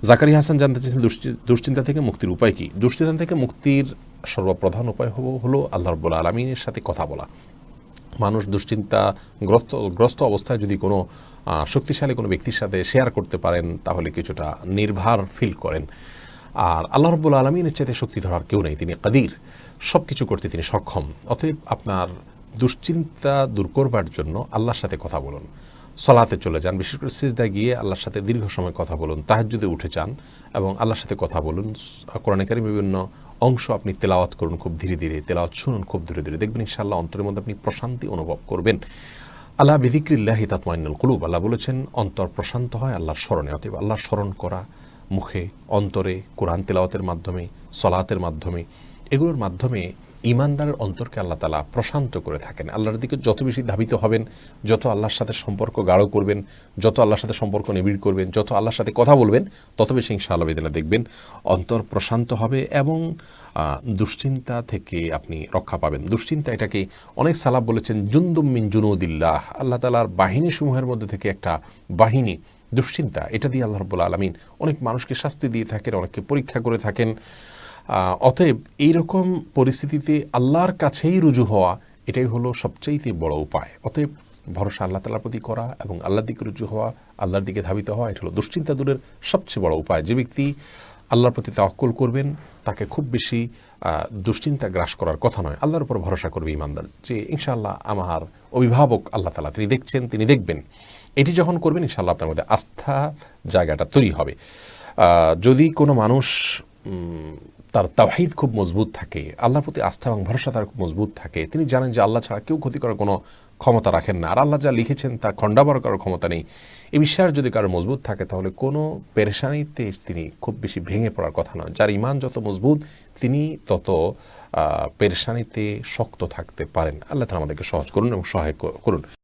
জাকারিয়া হাসান জানতে চেয়েছেন দুশ্চিন্তা থেকে মুক্তির উপায় কি? দুশ্চিন্তা থেকে মুক্তির সর্বপ্রধান উপায় হলো আল্লাহ রাব্বুল আলামিনের সাথে কথা বলা। মানুষ দুশ্চিন্তাগ্রস্ত অবস্থায় যদি কোনো শক্তিশালী কোনো ব্যক্তির সাথে শেয়ার করতে পারেন তাহলে কিছুটা নির্ভার ফিল করেন। আর আল্লাহ রাব্বুল আলামিনের চাইতে শক্তি ধরার কেউ নেই, তিনি কাদির, সব কিছু করতে তিনি সক্ষম। অতএব আপনার দুশ্চিন্তা দূর করবার জন্য আল্লাহর সাথে কথা বলুন, সলাতে চলে যান, বিশেষ করে সিজদায় গিয়ে আল্লাহর সাথে দীর্ঘ সময় কথা বলুন, তাহাজ্জুদে উঠে যান এবং আল্লাহর সাথে কথা বলুন। কোরআনে কারীমের বিভিন্ন অংশ আপনি তেলাওয়াত করুন খুব ধীরে ধীরে, তেলাওয়াত শুনুন খুব ধীরে ধীরে, দেখবেন ইনশাআল্লাহ অন্তরের মধ্যে আপনি প্রশান্তি অনুভব করবেন। আল্লাহ বিযিকরিল্লাহি তাতমাইন্নুল কুলুব, আল্লাহ বলেছেন অন্তর প্রশান্ত হয় আল্লাহর স্মরণে। অতএব আল্লাহর স্মরণ করা মুখে, অন্তরে, কোরআন তেলাওয়াতের মাধ্যমে, সলাতের মাধ্যমে, এগুলোর মাধ্যমে ঈমানদারের অন্তরকে আল্লাহ তাআলা প্রশান্ত করে থাকেন। আল্লাহর দিকে যত বেশি ধাবিত হবেন, যত আল্লাহর সাথে সম্পর্ক গাঢ় করবেন, যত আল্লাহর সাথে সম্পর্ক নিবিড় করবেন, যত আল্লাহর সাথে কথা বলবেন, তত বেশি ইনশাআল্লাহ বিদিল্লাহ দেখবেন অন্তর প্রশান্ত হবে এবং দুশ্চিন্তা থেকে আপনি রক্ষা পাবেন। দুশ্চিন্তা এটাকে অনেক সালাফ বলেছেন জুনদুম মিন জুনুদিল্লাহ, আল্লাহ তাআলার বাহিনী সমূহের মধ্যে থেকে একটা বাহিনী দুশ্চিন্তা। এটা দিয়ে আল্লাহ রাব্বুল আলামিন অনেক মানুষকে শাস্তি দিয়ে থাকেন, অনেককে পরীক্ষা করে থাকেন। অতএব এইরকম পরিস্থিতিতে আল্লাহর কাছেই রুজু হওয়া, এটাই হলো সবচাইতে বড় উপায়। অতএব ভরসা আল্লাহ তাআলার প্রতি করা এবং আল্লাহর দিকে রুজু হওয়া, আল্লাহর দিকে ধাবিত হওয়া, এটা হলো দুশ্চিন্তা দূরের সবচেয়ে বড় উপায়। যে ব্যক্তি আল্লাহর প্রতি তাওয়াক্কুল করবেন তাকে খুব বেশি দুশ্চিন্তা গ্রাস করার কথা নয়। আল্লাহর উপর ভরসা করবে ঈমানদার, যে ইনশাআল্লাহ আমার অভিভাবক আল্লাহ তাআলা, তিনি দেখছেন, তিনি দেখবেন। এটি যখন করবেন ইনশাআল্লাহ আপনার মধ্যে আস্থা জায়গাটা তৈরি হবে। যদি কোনো মানুষ তার তাওহীদ খুব মজবুত থাকে, আল্লাহর প্রতি আস্থা এবং ভরসা তার খুব মজবুত থাকে, তিনি জানেন যে আল্লাহ ছাড়া কেউ ক্ষতি করার কোনো ক্ষমতা রাখেন না, আর আল্লাহ যা লিখেছেন তা খণ্ডাবার করার ক্ষমতা নেই, এই বিশ্বাস যদি কারো মজবুত থাকে তাহলে কোনো পেরেশানিতে তিনি খুব বেশি ভেঙে পড়ার কথা নয়। যার ঈমান যত মজবুত তিনি তত পেরেশানিতে শক্ত থাকতে পারেন। আল্লাহ তাআলা আমাদেরকে সহজ করুন এবং সহায় করুন।